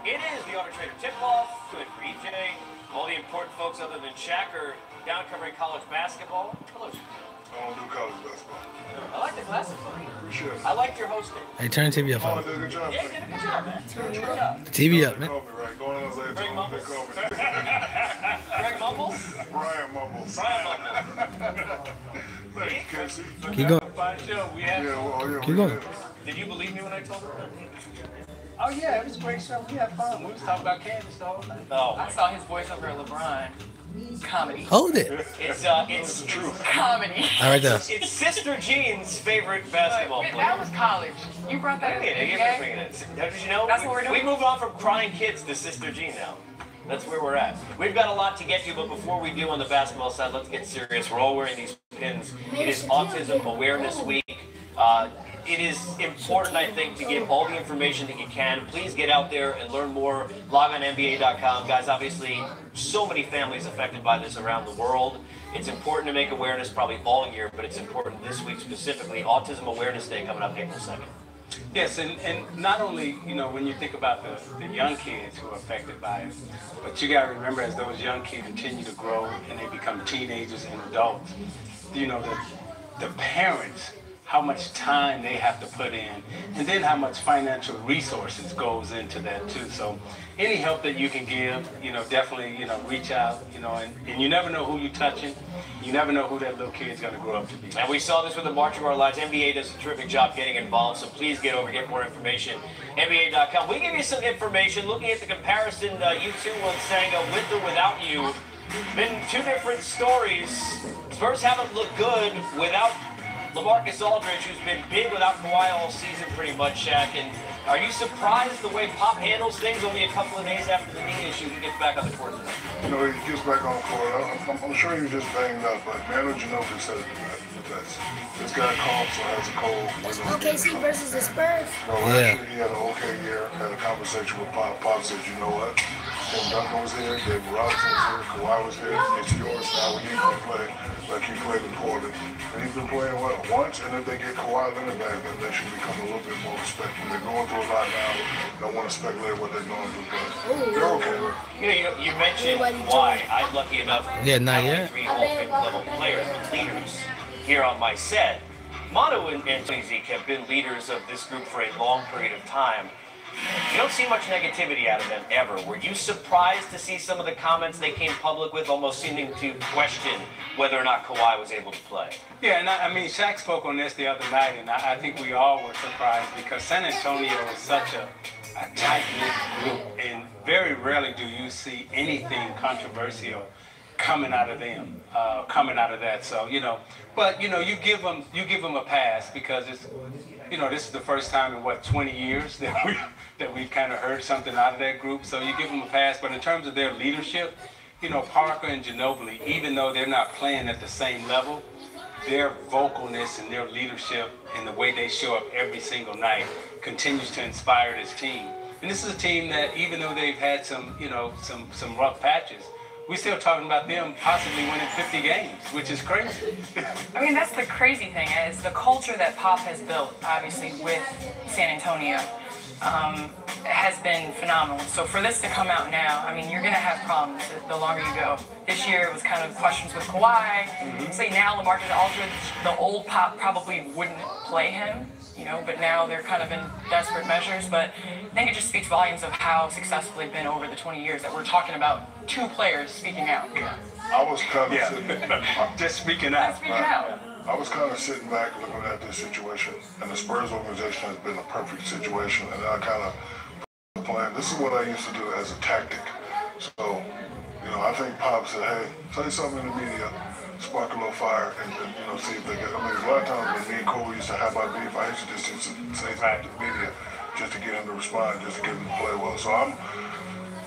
It is the Auto Trader tip-off. Good for EJ. All the important folks other than Shaq are down covering college basketball. Hello, Shaq. I don't do college basketball. I like the glasses, buddy. Appreciate it. I liked your hosting. Hey, turn the TV up. Oh, I did a good job. Yeah, you did a good job, man. Good job. TV up, man. They call me, right? Going on later. Greg Mumbles. They call me. Greg Mumbles? Brian Mumbles. Brian Mumbles. Thank you, Casey. Keep going. Fine show. We had. Yeah, well, yeah, Keep we going. did. Did you believe me when I told her? Oh yeah, it was a great show. We had fun. We was talking about Kansas the whole night. Oh, I saw his voice over LeBron. Comedy. Hold it. it's true. Comedy. All right, there. It's Sister Jean's favorite basketball player. That was college. You brought that Yeah, in. you Okay? bring it in. Did you know? That's what we're doing. We moved on from crying kids to Sister Jean now. That's where we're at. We've got a lot to get to, but before we do on the basketball side, let's get serious. We're all wearing these pins. It is Autism Awareness Week. It is important, I think, to give all the information that you can. Please get out there and learn more. Log on NBA.com. Guys, obviously, so many families affected by this around the world. It's important to make awareness probably all year, but it's important this week specifically. Autism Awareness Day coming up April 2nd. Yes, and not only, you know, when you think about the young kids who are affected by it, but you got to remember as those young kids continue to grow and they become teenagers and adults, you know, the parents, how much time they have to put in, and then how much financial resources goes into that too. So any help that you can give, you know, definitely, you know, reach out, you know, and you never know who you're touching. You never know who that little kid's going to grow up to be. And we saw this with the March of Our Lives. NBA does a terrific job getting involved, so please get over, get more information. NBA.com. We give you some information looking at the comparison, you two on Sanga with or without you. Been two different stories. Spurs haven't looked good without LaMarcus Aldridge, who's been big without Kawhi all season pretty much, Shaq. And are you surprised the way Pop handles things only a couple of days after the knee issue he gets back on the court tonight? You know, he gets back on the court. I'm sure he was just banged up, but Manu Ginobili said it best. This guy coughs or has a cold. OKC versus the Spurs. No, actually, he had an okay year. Had a conversation with Pop. Pop said, you know what? Tim Duncan was here, David Robinson was here, Kawhi was here. It's yours now. We need you to play like he played in Portland. And he's been playing well once, and if they get Kawhi Leonard back, then they should become a little bit more respectful. They're going through a lot now. Don't want to speculate what they're going through, but they're okay. You mentioned why I'm lucky enough Yeah, not to yet. 3 Hall of Fame level players and leaders here on my set. Manu and Zeke have been leaders of this group for a long period of time. You don't see much negativity out of them ever. Were you surprised to see some of the comments they came public with, almost seeming to question whether or not Kawhi was able to play? Yeah, and I mean, Shaq spoke on this the other night, and I think we all were surprised because San Antonio is such a tight-knit group, and very rarely do you see anything controversial coming out of them, coming out of that. So, you know, but, you know, you give them a pass because it's, you know, this is the first time in, what, 20 years that we've kind of heard something out of that group. So you give them a pass. But in terms of their leadership, you know, Parker and Ginobili, even though they're not playing at the same level, their vocalness and their leadership and the way they show up every single night continues to inspire this team. And this is a team that, even though they've had some, you know, some rough patches, we're still talking about them possibly winning 50 games, which is crazy. I mean, that's the crazy thing is the culture that Pop has built, obviously, with San Antonio has been phenomenal. So for this to come out now, I mean, you're going to have problems the longer you go. This year it was kind of questions with Kawhi. Say now LaMarcus Aldridge, the old Pop probably wouldn't play him, you know, but now they're kind of in desperate measures. But I think it just speaks volumes of how successful they've been over the 20 years that we're talking about two players speaking out. I was kind of sitting, Just speaking out. Speaking out. I was kind of sitting back looking at this situation, and the Spurs organization has been a perfect situation, and I kind of plan. This is what I used to do as a tactic. So, you know, I think Pop said, hey, say something in the media, spark a little fire, and you know, see if they get. I mean, a lot of times when me and Kobe used to have our beef, I used to just say something to the media just to get him to respond, just to get him to play well. So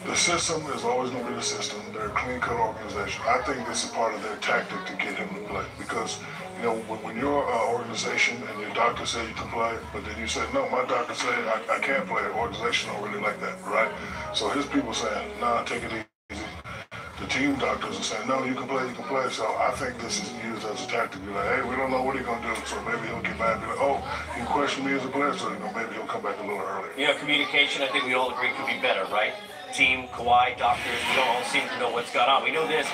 the system is always going to be the system. They're a clean-cut organization. I think this is part of their tactic to get him to play because, you know, when your organization and your doctor say you can play, but then you say, no, my doctor said I can't play. The organization don't really like that, right? So his people saying, nah, take it easy. the team doctors are saying, no, you can play, you can play. So I think this is used as a tactic. Be like, hey, we don't know what he's going to do, so maybe he'll get mad and be like, oh, you question me as a player, so maybe he'll come back a little earlier. You know, communication, I think we all agree, could be better, right? Team, Kawhi, doctors, we don't all seem to know what's going on. We know this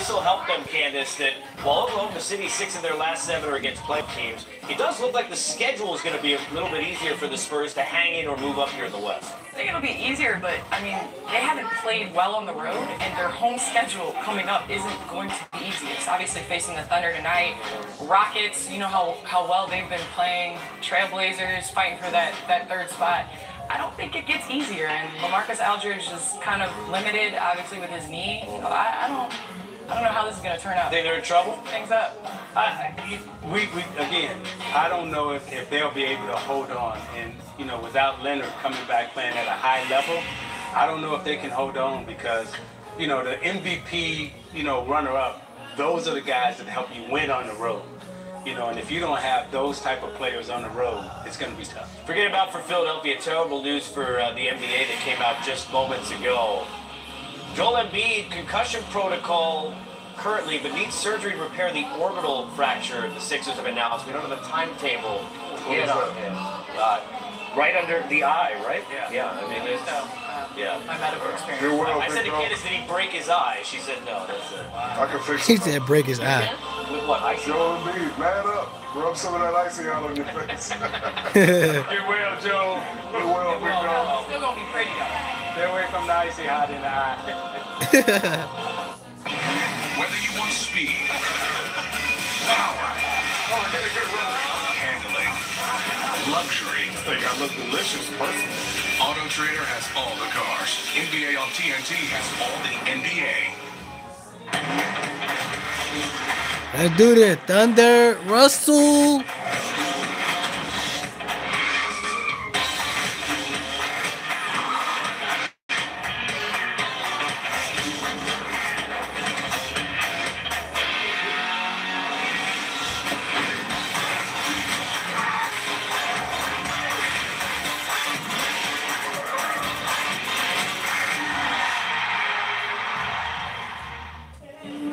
will help them, Candace, that while Oklahoma City 6 of their last 7 are against playoff teams, it does look like the schedule is going to be a little bit easier for the Spurs to hang in or move up here in the West. I think it'll be easier, but I mean, they haven't played well on the road, and their home schedule coming up isn't going to be easy. It's obviously facing the Thunder tonight, Rockets, you know how well they've been playing, Trailblazers fighting for that 3rd spot. I don't think it gets easier, and LaMarcus Aldridge is kind of limited, obviously, with his knee. You know, I don't know how this is going to turn out. Think they're in trouble? Things up. Again, I don't know if they'll be able to hold on, and you know, without Leonard coming back playing at a high level, I don't know if they can hold on because, you know, the MVP, you know, runner-up, those are the guys that help you win on the road. You know, and if you don't have those type of players on the road, it's going to be tough. Forget about for Philadelphia, terrible news for the NBA that came out just moments ago. Joel Embiid, concussion protocol currently, but needs surgery to repair the orbital fracture the Sixers have announced. We don't have a timetable yet on him. Right under the eye, right? Yeah. I mean, it's... Yeah. My medical experience. I said to Candace, did he break his eye? She said no. That's it. I can fix He it. said break his eye. With what? Ice? Joe Embiid, man up. Rub some of that icy out on your face. Get well, Joe. Get well, big dog. Still going to be pretty, though. Stay away from the icy hot in the eye. Whether you want speed, power, handling, luxury. I think I look delicious, personally. Auto Trader has all the cars. NBA on TNT has all the NBA. Let's do this. Thunder, Russell.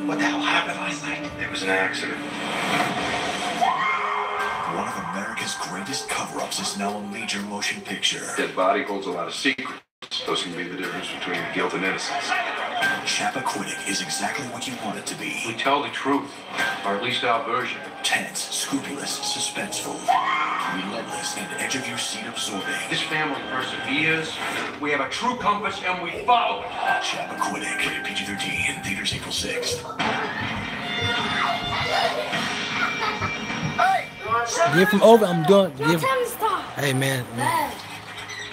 What the hell happened last night? It was an accident. One of America's greatest cover-ups is now a major motion picture. Dead body holds a lot of secrets. Those can be the difference between guilt and innocence. Chappaquiddick is exactly what you want it to be. We tell the truth, or at least our version. Tense, scrupulous, suspenseful, relentless, and edge-of-your-seat absorbing. This family perseveres. We have a true compass, and we follow it. Chappaquiddick, rated PG-13, in theaters April 6th. Get from over. I'm doing. Give. Tell me stop. Hey man. Hey.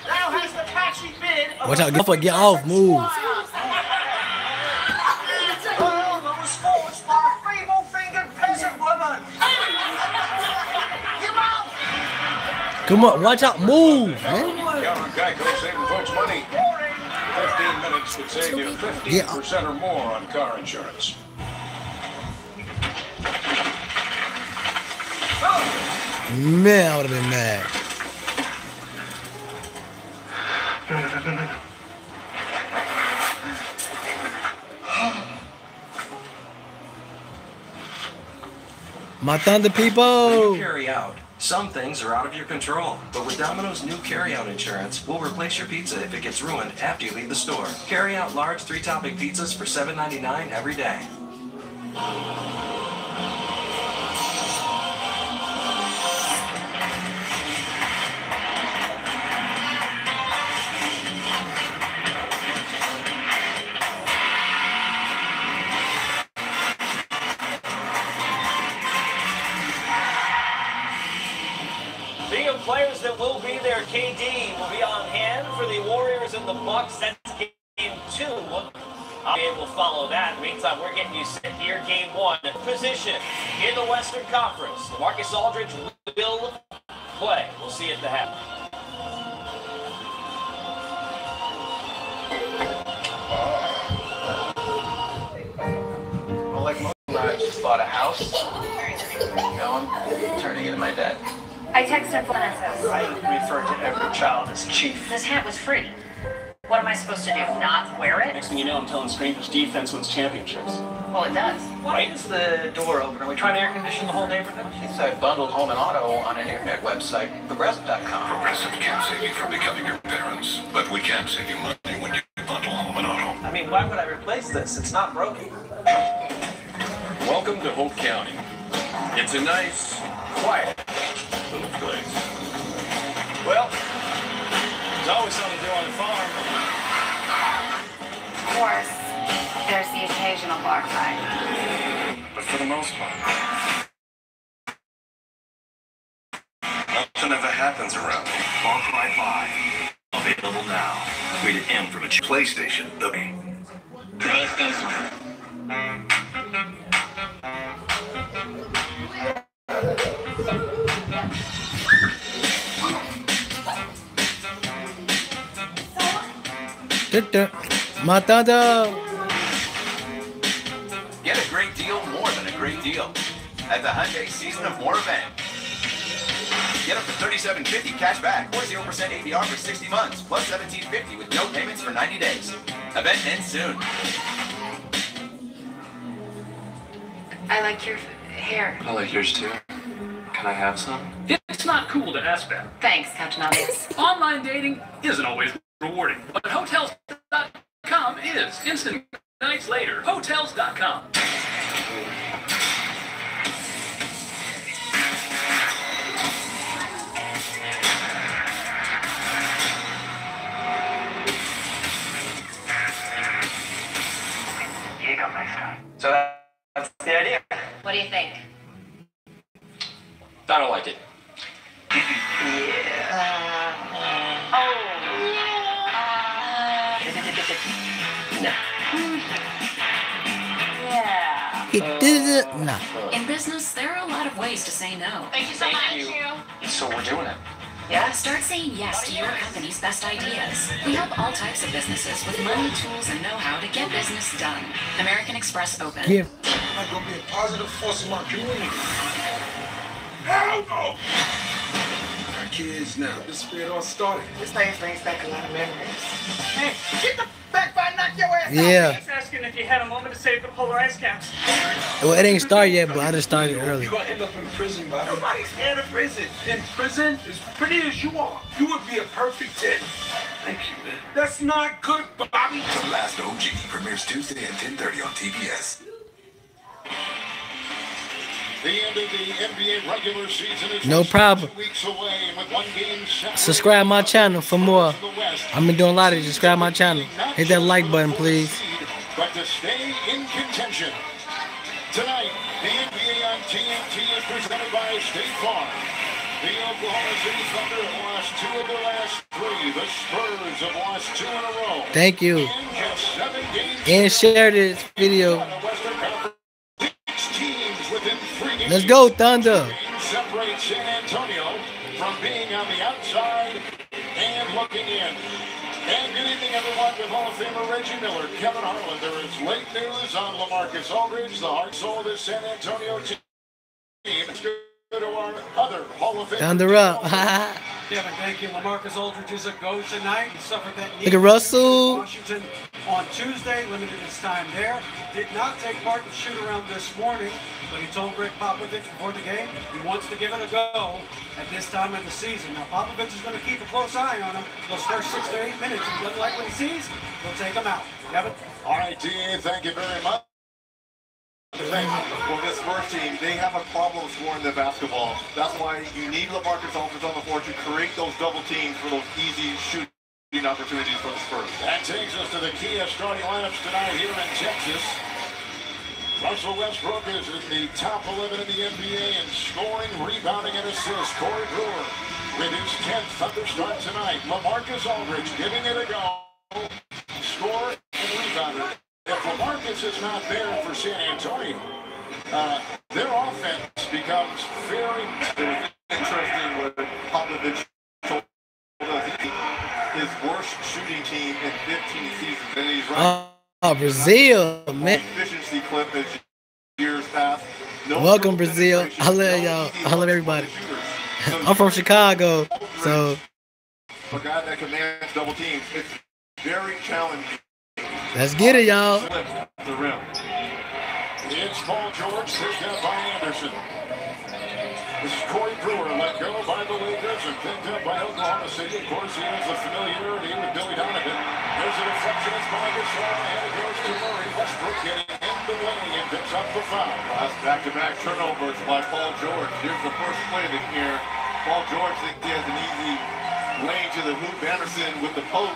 Now has the patchy bid. Watch out. Get off. Move. was forged by a feeble-fingered peasant woman. Come on. Watch out. Move, man. Young Geico saving folks money. 15 minutes could save you 15% or more on car insurance. Man, I would have been mad. My Thunder people! When you carry out, some things are out of your control. But with Domino's new carry-out insurance, we'll replace your pizza if it gets ruined after you leave the store. Carry out large 3-topping pizzas for $7.99 every day. Players that will be there, KD will be on hand for the Warriors and the Bucks. That's game 2. I'll be able to follow that. In the meantime, we're getting you set here, game 1. Position in the Western Conference. Marcus Aldridge will play. We'll see at the half. Well, like most I just bought a house. Turning into my dad. I texted Vanessa. I refer to every child as chief. This hat was free. What am I I supposed to do? Not wear it? Next thing you know, I'm telling strangers defense wins championships. Well, it does. Why is the door open? Are we trying to air condition the whole neighborhood? I bundled home and auto on an internet website, Progressive.com. Progressive can't save you from becoming your parents, but we can save you money when you bundle home and auto. I mean, why would I replace this? It's not broken. Welcome to Hope County. It's a nice, quiet little place. Well, there's always something to do on the farm. Of course, there's the occasional bar fight. But for the most part, nothing ever happens around me. Far Cry 5. Available now. Rated M for mature. PlayStation. Matado. Get a great deal, more than a great deal. At the Hyundai Season of More event. Get up to $37.50 cash back or 0% APR for 60 months, plus $17.50 with no payments for 90 days. Event ends soon. I like your hair. I like yours too. Can I have some? It's not cool to ask that. Thanks, Captain Obvious. Online dating isn't always rewarding, but Hotels.com is. Instant nights later. Hotels.com. Here you go next time. So that's the idea. What do you think? I don't like it. He did it. Nah. In business, there are a lot of ways to say no. Thank you so much. So we're doing it. Yeah? Start saying yes to your company's best ideas. We help all types of businesses with money, tools, and know-how to get business done. American Express Open. Yeah. I'm going to be a positive force in my community. Hell no! Our kids now. This is where it all started. This place brings back a lot of memories. Hey, get the back by knock your ass out. Yeah. Just asking if you had a moment to save the polar ice caps. Well, it ain't started yet, but I just started early. You're going to end up in prison, Bobby. Nobody's scared of prison. In prison, as pretty as you are, you would be a perfect 10. Thank you, man. That's not good, Bobby. The Last OG premieres Tuesday at 10:30 on TBS. The end of the NBA regular season is No problem. 2 weeks away with one game separated. Subscribe my channel for more. I've been doing a lot of subscribe my channel. Hit that like button, please. But to stay in contention. Tonight, the NBA on TNT is presented by State Farm. The Oklahoma City Thunder have lost 2 of their last 3. The Spurs have lost 2 in a row. Thank you. And just 7 games And share this video. on the Western Conference. 6 teams within 3 games. Let's go, Thunder. Separate San Antonio from being on the outside and looking in. And good evening, everyone, with Hall of Famer Reggie Miller, Kevin Harlan. There is late news on LaMarcus Aldridge, the heart soul of this San Antonio team. Let's go to our other Hall of Fame. Thunder up. Kevin, thank you. LaMarcus Aldridge is a go tonight. He suffered that knee Look at Russell. Washington on Tuesday, limited his time there. Did not take part in the shoot-around this morning, but he told Greg Popovich before the game he wants to give it a go at this time of the season. Now, Popovich is going to keep a close eye on him those first 6 to 8 minutes. If he doesn't like what he sees, he'll take him out. Kevin? All right, T, thank you very much. Well, this Spurs team, they have a problem scoring the basketball. That's why you need LaMarcus Aldridge on the floor to create those double teams for those easy shooting opportunities for the Spurs. That takes us to the key of starting lineups tonight here in Texas. Russell Westbrook is in the top 11 in the NBA in scoring, rebounding, and assists. Corey Brewer with his 10th Thunder start tonight. LaMarcus Aldridge giving it a go. Score and rebounding. If LaMarcus is not there for San Antonio, their offense becomes very interesting with Popovich told us his worst shooting team in 15 seasons. And he's right. Oh, Brazil, man. Efficiency clip is years past. No Welcome, Brazil. I love y'all. I love everybody. I'm from Chicago, so. A guy that commands double teams. It's very challenging. Let's get it, y'all. The rim. It's Paul George, picked up by Anderson. This is Corey Brewer, let go by the Lakers and picked up by Oklahoma City. Of course, he has the familiarity with Billy Donovan. There's a deflection. It's by Gasol, and it goes to Murray. Westbrook getting in the lane and picks up the foul. Last back-to-back turnovers by Paul George. Here's the first play of the year. Paul George thinks he has an easy lane to the hoop. Anderson with the poke.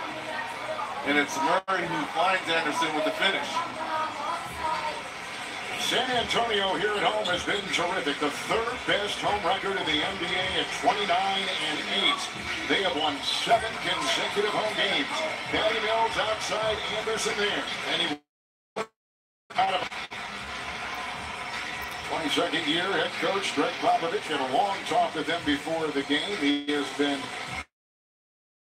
And it's Murray who finds Anderson with the finish. San Antonio here at home has been terrific. The third best home record in the NBA at 29-8. They have won 7 consecutive home games. Patty Mills outside, Anderson there. And he out of 22nd year head coach Greg Popovich had a long talk with him before the game. He has been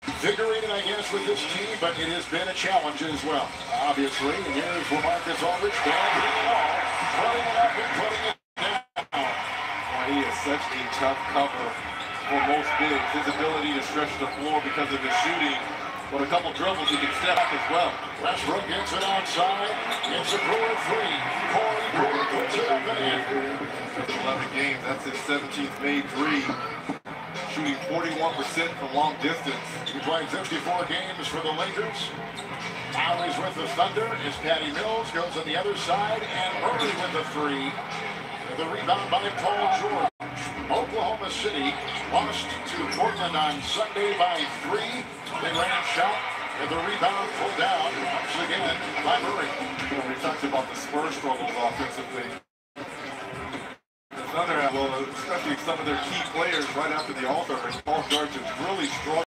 invigorated, I guess, with this team, but it has been a challenge as well, obviously. And here's LaMarcus Aldridge down to the wall, putting it up and putting it down. Well, he is such a tough cover for most bigs. His ability to stretch the floor because of his shooting. But a couple dribbles, he can step up as well. Westbrook gets it outside. It's a Brewer three. Corey Brewer puts it up and in. After 11 games, that's his 17th made three. Shooting 41% from long distance. He played 54 games for the Lakers. Now he's with the Thunder as Patty Mills goes on the other side, and Murray with the three. The rebound by Paul George. Oklahoma City lost to Portland on Sunday by 3. They ran a shot, and the rebound pulled down once again by Murray. We talked about the Spurs struggles offensively. The Thunder have, well, especially some of their key players right after the All-Star break. Paul George is really strong.